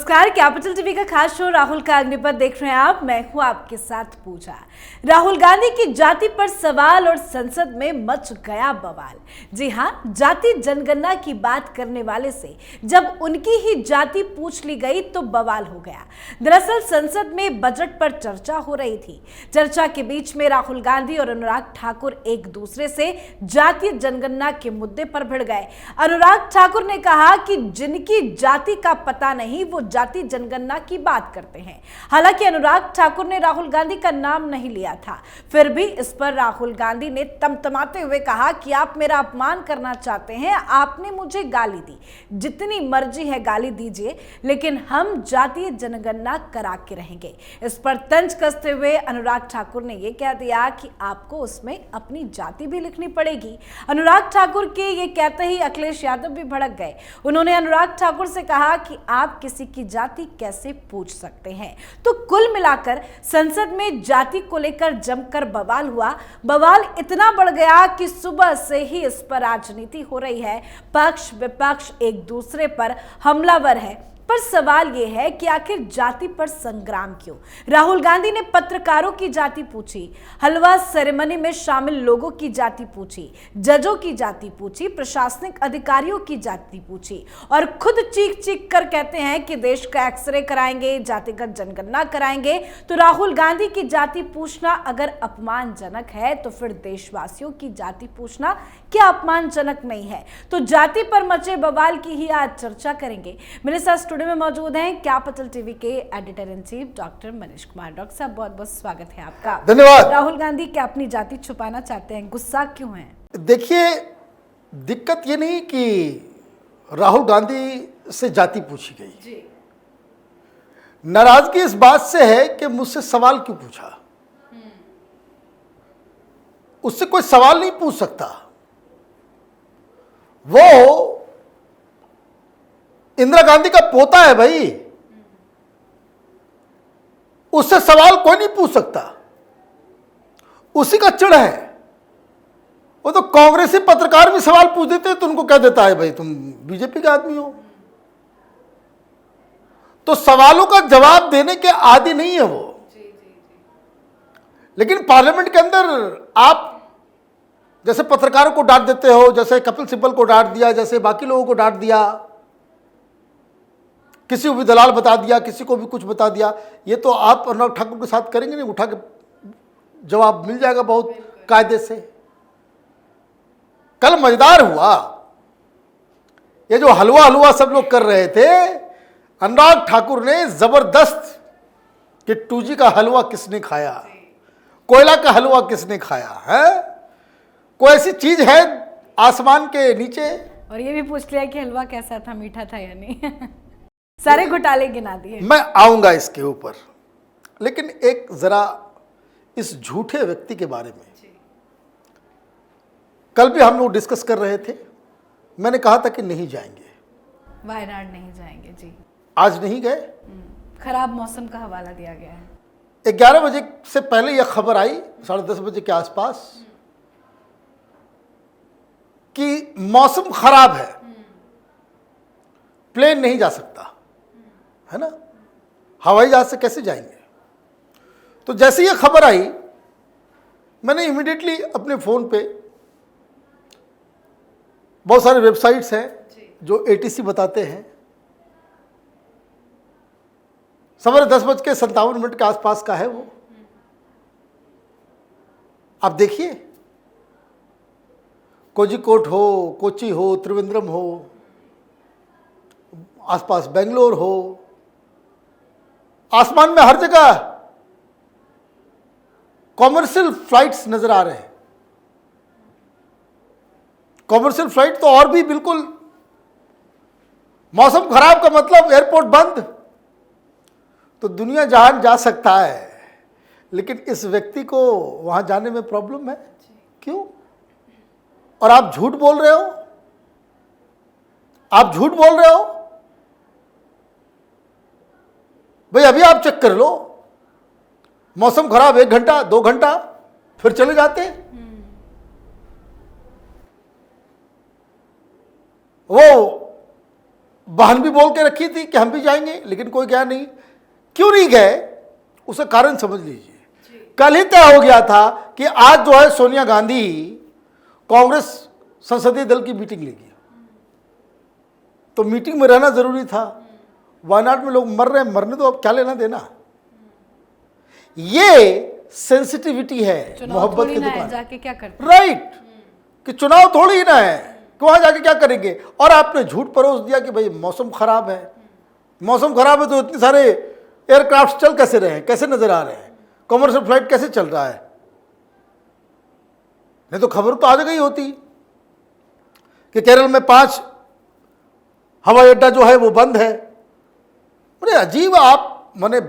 नमस्कार, capital TV का खास शो राहुल का अग्निपथ देख रहे हैं आप। मैं हूं आपके साथ पूजा। राहुल गांधी की जाति पर सवाल और संसद में मच गया बवाल। जी हां, जाति जनगणना की बात करने वाले से जब उनकी ही जाति पूछ ली गई तो बवाल हो गया। दरअसल संसद में बजट पर चर्चा हो रही थी। चर्चा के बीच में राहुल गांधी और अनुराग ठाकुर एक दूसरे से जातीय जनगणना के मुद्दे पर भिड़ गए। अनुराग ठाकुर ने कहा कि जिनकी जाति का पता नहीं वो जाति जनगणना की बात करते हैं। हालांकि अनुराग ठाकुर ने राहुल गांधी का नाम नहीं लिया था, फिर भी इस पर राहुल गांधी ने तमतमाते हुए कहा कि आप मेरा अपमान करना चाहते हैं, आपने मुझे गाली दी, जितनी मर्जी है गाली दीजिए, लेकिन हम जातीय जनगणना करा के रहेंगे। इस पर तंज कसते हुए अनुराग ठाकुर ने यह कह दिया कि आपको उसमें अपनी जाति भी लिखनी पड़ेगी। अनुराग ठाकुर के ये कहते ही अखिलेश यादव भी भड़क गए। उन्होंने अनुराग ठाकुर से कहा कि आप किसी की जाति कैसे पूछ सकते हैं। तो कुल मिलाकर संसद में जाति को लेकर जमकर बवाल हुआ। बवाल इतना बढ़ गया कि सुबह से ही इस पर राजनीति हो रही है। पक्ष विपक्ष एक दूसरे पर हमलावर है। पर सवाल यह है कि आखिर जाति पर संग्राम क्यों? राहुल गांधी ने पत्रकारों की जाति पूछी, हलवा सेरेमनी में शामिल लोगों की जाति पूछी, जजों की जाति पूछी, प्रशासनिक अधिकारियों की जाति पूछी और खुद चीख चीख कर कहते हैं कि देश का एक्सरे कराएंगे, जातिगत जनगणना कराएंगे। तो राहुल गांधी की जाति पूछना अगर अपमानजनक है तो फिर देशवासियों की जाति पूछना क्या अपमानजनक नहीं है? तो जाति पर मचे बवाल की ही आज चर्चा करेंगे। मेरे साथ स्टूडियो में मौजूद हैं कैपिटल टीवी के editor in chief doctor Manish Kumar. Doctor साहब, बहुत बहुत स्वागत है आपका। धन्यवाद। राहुल गांधी क्या अपनी जाति छुपाना चाहते हैं? गुस्सा क्यों है? देखिए, दिक्कत ये नहीं कि राहुल गांधी से जाति पूछी गई जी। नाराजगी इस बात से है कि मुझसे सवाल क्यों पूछा। उससे कोई सवाल नहीं पूछ सकता। वो इंदिरा गांधी का पोता है भाई, उससे सवाल कोई नहीं पूछ सकता। उसी का चिढ़ है। वो तो कांग्रेसी पत्रकार भी सवाल पूछ देते हैं तो उनको कह देता है भाई तुम बीजेपी के आदमी हो। तो सवालों का जवाब देने के आदी नहीं है वो। लेकिन पार्लियामेंट के अंदर आप जैसे पत्रकारों को डांट देते हो, जैसे कपिल सिब्बल को डांट दिया, जैसे बाकी लोगों को डांट दिया, किसी को भी दलाल बता दिया, किसी को भी कुछ बता दिया, ये तो आप अनुराग ठाकुर के साथ करेंगे नहीं, उठा के जवाब मिल जाएगा बहुत कायदे से। कल मजेदार हुआ, ये जो हलवा हलवा सब लोग कर रहे थे, अनुराग ठाकुर ने जबरदस्त कि 2G का हलवा किसने खाया, कोयला का हलवा किसने खाया है, कोई ऐसी चीज है आसमान के नीचे। और ये भी पूछ लिया कि हलवा कैसा था, मीठा था या नहीं। सारे घोटाले गिना दिए। मैं आऊंगा इसके ऊपर, लेकिन एक जरा इस झूठे व्यक्ति के बारे में कल भी हम लोग डिस्कस कर रहे थे। मैंने कहा था कि नहीं जाएंगे, वायनाड नहीं जाएंगे जी। आज नहीं गए। खराब मौसम का हवाला दिया गया है। 11 बजे से पहले यह खबर आई, 10:30 बजे के आसपास, कि मौसम खराब है, प्लेन नहीं जा सकता है ना, हवाई जहाज से कैसे जाएंगे। तो जैसे ये खबर आई, मैंने इमीडिएटली अपने फ़ोन पे, बहुत सारे वेबसाइट्स हैं जो ATC बताते हैं, 10:57 के आसपास का है वो, आप देखिए, कोझिकोड हो, कोची हो, त्रिवेंद्रम हो, आसपास बेंगलोर हो, आसमान में हर जगह कॉमर्शियल फ्लाइट्स नजर आ रहे हैं। कॉमर्शियल फ्लाइट तो और भी बिल्कुल, मौसम खराब का मतलब एयरपोर्ट बंद। तो दुनिया जहां जा सकता है, लेकिन इस व्यक्ति को वहां जाने में प्रॉब्लम है। क्यों? और आप झूठ बोल रहे हो, आप झूठ बोल रहे हो भाई। अभी आप चेक कर लो, मौसम खराब, 1 घंटा 2 घंटा फिर चले जाते। वो बहन भी बोल के रखी थी कि हम भी जाएंगे, लेकिन कोई गया नहीं। क्यों नहीं गए, उसका कारण समझ लीजिए। कल ही तय हो गया था कि आज जो है सोनिया गांधी कांग्रेस संसदीय दल की मीटिंग लेगी, तो मीटिंग में रहना जरूरी था। वायनाड में लोग मर रहे हैं, मरने तो अब क्या लेना देना। ये सेंसिटिविटी है मोहब्बत की दुकान। जाके क्या करते, राइट, कि चुनाव थोड़ी ही ना है कि वहां जाके क्या करेंगे। और आपने झूठ परोस दिया कि भाई मौसम खराब है। मौसम खराब है तो इतने सारे एयरक्राफ्ट चल कैसे रहे हैं, कैसे नजर आ रहे हैं, कमर्शियल फ्लाइट कैसे चल रहा है। नहीं तो खबर तो आ गई होती कि केरल में 5 हवाई अड्डा जो है वो बंद है। बड़े अजीब आप माने,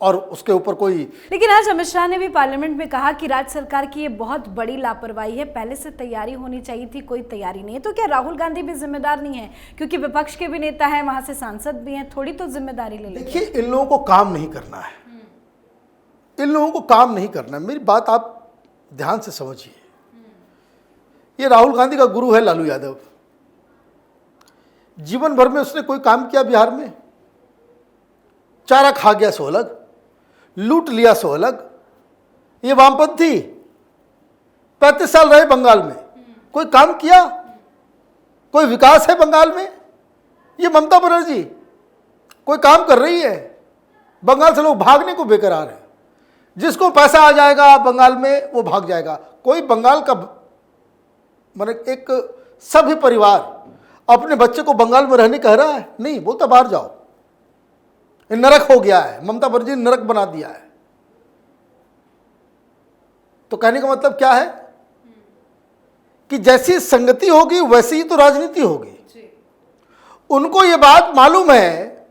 और उसके ऊपर कोई। लेकिन आज अमित शाह ने भी पार्लियामेंट में कहा कि राज्य सरकार की ये बहुत बड़ी लापरवाही है, पहले से तैयारी होनी चाहिए थी, कोई तैयारी नहीं है। तो क्या राहुल गांधी भी जिम्मेदार नहीं है, क्योंकि विपक्ष के भी नेता हैं, वहां से सांसद भी हैं, थोड़ी तो जिम्मेदारी ले लें। देखिए, इन लोगों को काम नहीं करना है, इन लोगों को काम नहीं करना है। मेरी बात आप ध्यान से समझिए। ये राहुल गांधी का गुरु है लालू यादव। जीवन भर में उसने कोई काम किया बिहार में? चारा खा गया सो अलग, लूट लिया सो अलग। ये वामपंथी 35 साल रहे बंगाल में, कोई काम किया, कोई विकास है बंगाल में? ये ममता बनर्जी कोई काम कर रही है? बंगाल से लोग भागने को बेकरार है। जिसको पैसा आ जाएगा बंगाल में वो भाग जाएगा। कोई बंगाल का माने एक सभी परिवार अपने बच्चे को बंगाल में रहने कह रहा है? नहीं, बोलता बाहर जाओ, ये नरक हो गया है। ममता बनर्जी ने नरक बना दिया है। तो कहने का मतलब क्या है कि जैसी संगति होगी वैसी ही तो राजनीति होगी। उनको ये बात मालूम है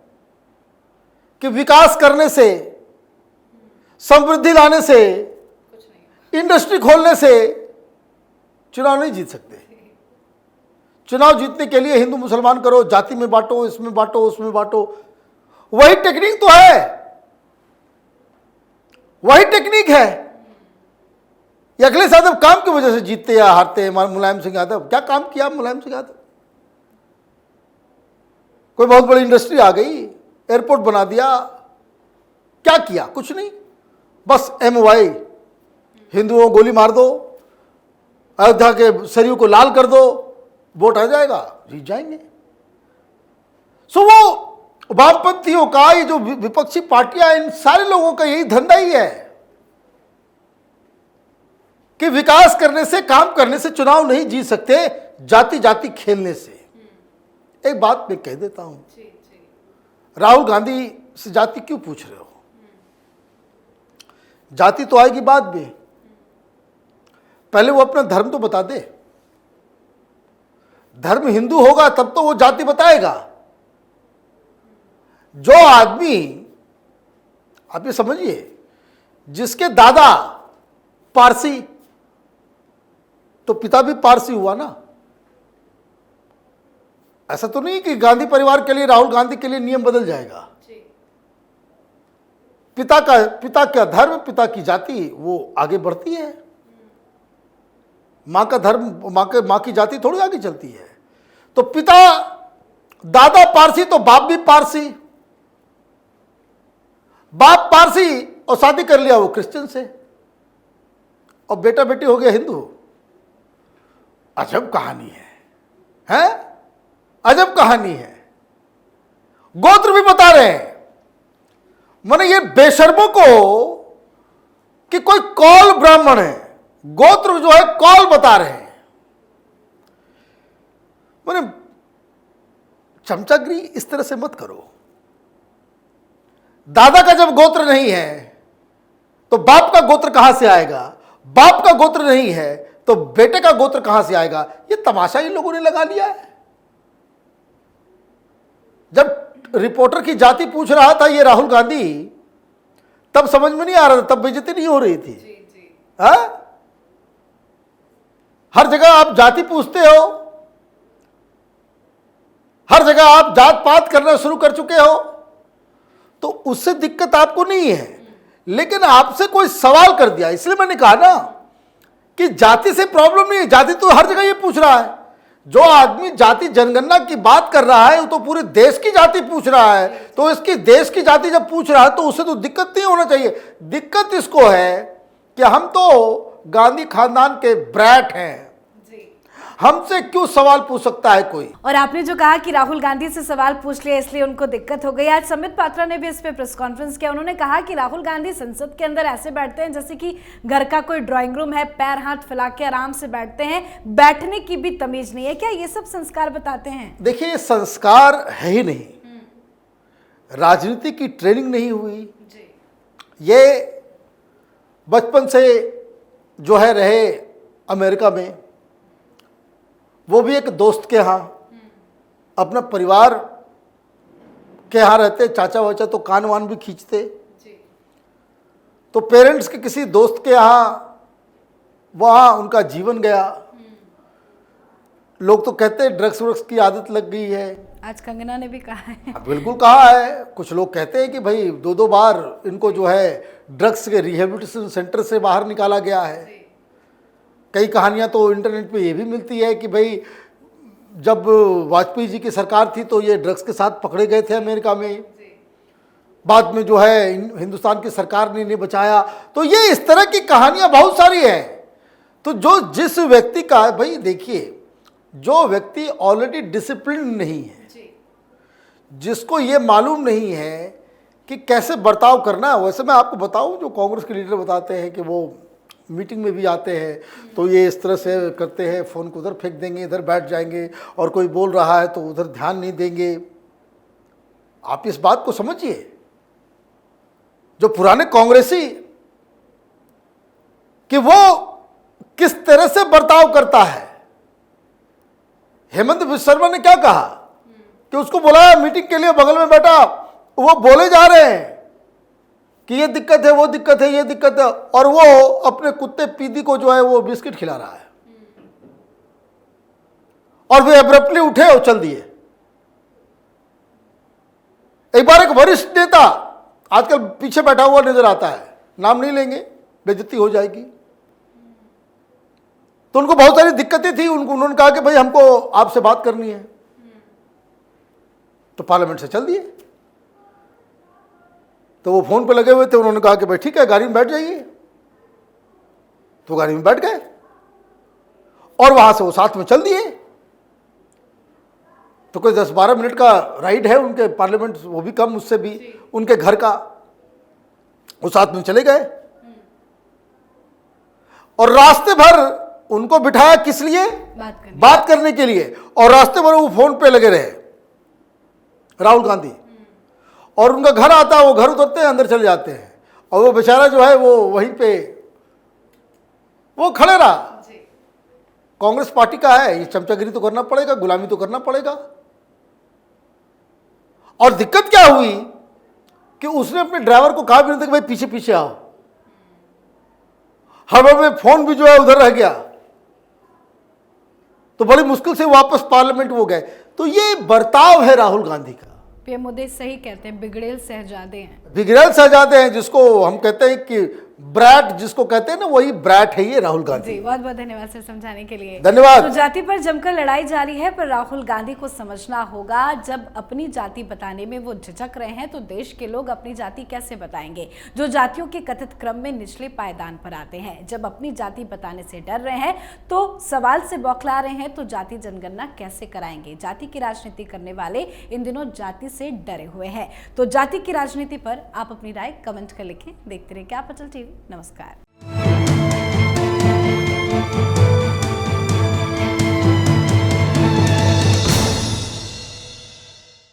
कि विकास करने से, समृद्धि लाने से, इंडस्ट्री खोलने से चुनाव नहीं जीत सकते। चुनाव जीतने के लिए हिंदू मुसलमान करो, जाति में बांटो, इसमें बांटो, उसमें बांटो, वही टेक्निक तो है, वही टेक्निक है। ये अखिलेश यादव काम की वजह से जीतते या हारते हैं। मुलायम सिंह यादव क्या काम किया? मुलायम सिंह यादव कोई बहुत बड़ी इंडस्ट्री आ गई, एयरपोर्ट बना दिया, क्या किया? कुछ नहीं, बस MOI, हिंदुओं को गोली मार दो, अयोध्या के सरयू को लाल कर दो, वोट आ जाएगा, जीत जाएंगे। सो वो वामपंथियों का, ये जो विपक्षी पार्टियां, इन सारे लोगों का यही धंधा ही है कि विकास करने से, काम करने से चुनाव नहीं जीत सकते, जाति जाति खेलने से। एक बात मैं कह देता हूं, राहुल गांधी से जाति क्यों पूछ रहे हो? जाति तो आएगी बाद में, पहले वो अपना धर्म तो बता दे। धर्म हिंदू होगा तब तो वो जाति बताएगा। जो आदमी, आप ये समझिए, जिसके दादा पारसी, तो पिता भी पारसी हुआ ना। ऐसा तो नहीं कि गांधी परिवार के लिए, राहुल गांधी के लिए नियम बदल जाएगा। पिता का धर्म, पिता की जाति वो आगे बढ़ती है। मां का धर्म, मां की जाति थोड़ी आगे चलती है। तो पिता, दादा पारसी तो बाप भी पारसी, बाप पारसी और शादी कर लिया वो क्रिश्चियन से, और बेटा बेटी हो गया हिंदू। अजब कहानी है? अजब कहानी है। गोत्र भी बता रहे हैं। माने ये बेशर्मों को कि कोई कौल ब्राह्मण है, गोत्र जो है कौल बता रहे हैं। माने चमचागिरी इस तरह से मत करो। दादा का जब गोत्र नहीं है तो बाप का गोत्र कहां से आएगा? बाप का गोत्र नहीं है तो बेटे का गोत्र कहां से आएगा? ये तमाशा इन लोगों ने लगा लिया है। जब रिपोर्टर की जाति पूछ रहा था ये राहुल गांधी, तब समझ में नहीं आ रहा था, तब बेइज्जती नहीं हो रही थी। हर जगह आप जाति पूछते हो, हर जगह आप जात पात करना शुरू कर चुके हो, तो उससे दिक्कत आपको नहीं है। लेकिन आपसे कोई सवाल कर दिया, इसलिए मैंने कहा ना कि जाति से प्रॉब्लम नहीं है। जाति तो हर जगह ये पूछ रहा है, जो आदमी जाति जनगणना की बात कर रहा है वो तो पूरे देश की जाति पूछ रहा है, तो इसकी देश की जाति जब पूछ रहा है तो उसे तो दिक्कत नहीं होना चाहिए। दिक्कत इसको है कि हम तो गांधी खानदान के ब्रैट हैं, हमसे क्यों सवाल पूछ सकता है कोई। और आपने जो कहा कि राहुल गांधी से सवाल पूछ लिया इसलिए उनको दिक्कत हो गई, आज संबित पात्रा ने भी इस पे प्रेस कॉन्फ्रेंस किया। उन्होंने कहा कि राहुल गांधी संसद के अंदर ऐसे बैठते हैं जैसे कि घर का कोई ड्राइंग रूम है, पैर हाथ फैला के आराम से बैठते हैं, बैठने की भी तमीज नहीं है। क्या ये सब संस्कार बताते हैं? देखिए, ये संस्कार है ही नहीं, राजनीति की ट्रेनिंग नहीं हुई, ये बचपन से जो है रहे अमेरिका में, वो भी एक दोस्त के यहाँ, अपना परिवार के यहाँ रहते, चाचा वाचा तो कान वान भी खींचते, तो पेरेंट्स के किसी दोस्त के यहाँ वहाँ उनका जीवन गया। लोग तो कहते हैं ड्रग्स व्रग्स की आदत लग गई है, आज कंगना ने भी कहा है। बिल्कुल कहा है। कुछ लोग कहते हैं कि भाई 2-2 बार इनको जो है ड्रग्स के रिहेबिलिटेशन सेंटर से बाहर निकाला गया है। कई कहानियां तो इंटरनेट पे ये भी मिलती है कि भाई जब वाजपेयी जी की सरकार थी तो ये ड्रग्स के साथ पकड़े गए थे अमेरिका में, बाद में जो है हिंदुस्तान की सरकार ने इन्हें बचाया। तो ये इस तरह की कहानियां बहुत सारी हैं। तो जो जिस व्यक्ति का, भाई देखिए, जो व्यक्ति ऑलरेडी डिसिप्लिन नहीं है, जिसको ये मालूम नहीं है कि कैसे बर्ताव करना है। वैसे मैं आपको बताऊं, जो कांग्रेस के लीडर बताते हैं कि वो मीटिंग में भी आते हैं तो ये इस तरह से करते हैं, फ़ोन को उधर फेंक देंगे, इधर बैठ जाएंगे, और कोई बोल रहा है तो उधर ध्यान नहीं देंगे। आप इस बात को समझिए, जो पुराने कांग्रेसी कि वो किस तरह से बर्ताव करता है। हेमंत बिस्वा शर्मा ने क्या कहा कि उसको बुलाया मीटिंग के लिए, बगल में बैठा, वो बोले जा रहे हैं कि ये दिक्कत है, वो दिक्कत है, ये दिक्कत है, और वो अपने कुत्ते पीदी को जो है वो बिस्किट खिला रहा है, और वे एब्रप्टली उठे और चल दिए। एक बार एक वरिष्ठ नेता आजकल पीछे बैठा हुआ नजर आता है, नाम नहीं लेंगे, बेइज्जती हो जाएगी, तो उनको बहुत सारी दिक्कतें थी। उन्होंने कहा कि भाई हमको आपसे बात करनी है, तो पार्लियामेंट से चल दिए। तो वो फोन पे लगे हुए थे, उन्होंने कहा कि भाई ठीक है, गाड़ी में बैठ जाइए, तो गाड़ी में बैठ गए और वहां से वो साथ में चल दिए। तो कोई 10-12 मिनट का राइड है उनके पार्लियामेंट, वो भी कम, उससे भी उनके घर का, वो साथ में चले गए और रास्ते भर उनको बिठाया किस लिए? बात करने के लिए। और रास्ते भर वो फोन पे लगे रहे राहुल गांधी, और उनका घर आता है, वो घर उतरते हैं, अंदर चले जाते हैं, और वो बेचारा जो है वो वहीं पे वो खड़े रहा। कांग्रेस पार्टी का है, ये चमचागिरी तो करना पड़ेगा, गुलामी तो करना पड़ेगा। और दिक्कत क्या हुई कि उसने अपने ड्राइवर को कहा भी नहीं था कि भाई पीछे पीछे आओ, हवा में फोन भी जो है उधर रह गया, तो बड़ी मुश्किल से वापस पार्लियामेंट वो गए। तो ये बर्ताव है राहुल गांधी का। पीएम मोदी सही कहते हैं, बिगड़ेल शहजादे हैं, बिगड़ेल शहजादे हैं, जिसको हम कहते हैं कि ब्रैट जिसको कहते हैं ना, वही ब्रैट है ये राहुल गांधी। जी, बहुत बहुत धन्यवाद सर समझाने के लिए। धन्यवाद। तो जाति पर जमकर लड़ाई जारी है, पर राहुल गांधी को समझना होगा, जब अपनी जाति बताने में वो झिझक रहे हैं तो देश के लोग अपनी जाति कैसे बताएंगे, जो जातियों के कथित क्रम में निचले पायदान पर आते हैं। जब अपनी जाति बताने से डर रहे हैं तो सवाल से बौखला रहे हैं, तो जाति जनगणना कैसे कराएंगे? जाति की राजनीति करने वाले इन दिनों जाति से डरे हुए हैं। तो जाति की राजनीति पर आप अपनी राय कमेंट कर लिखें। देखते रहिए क्या पटल टीवी। नमस्कार।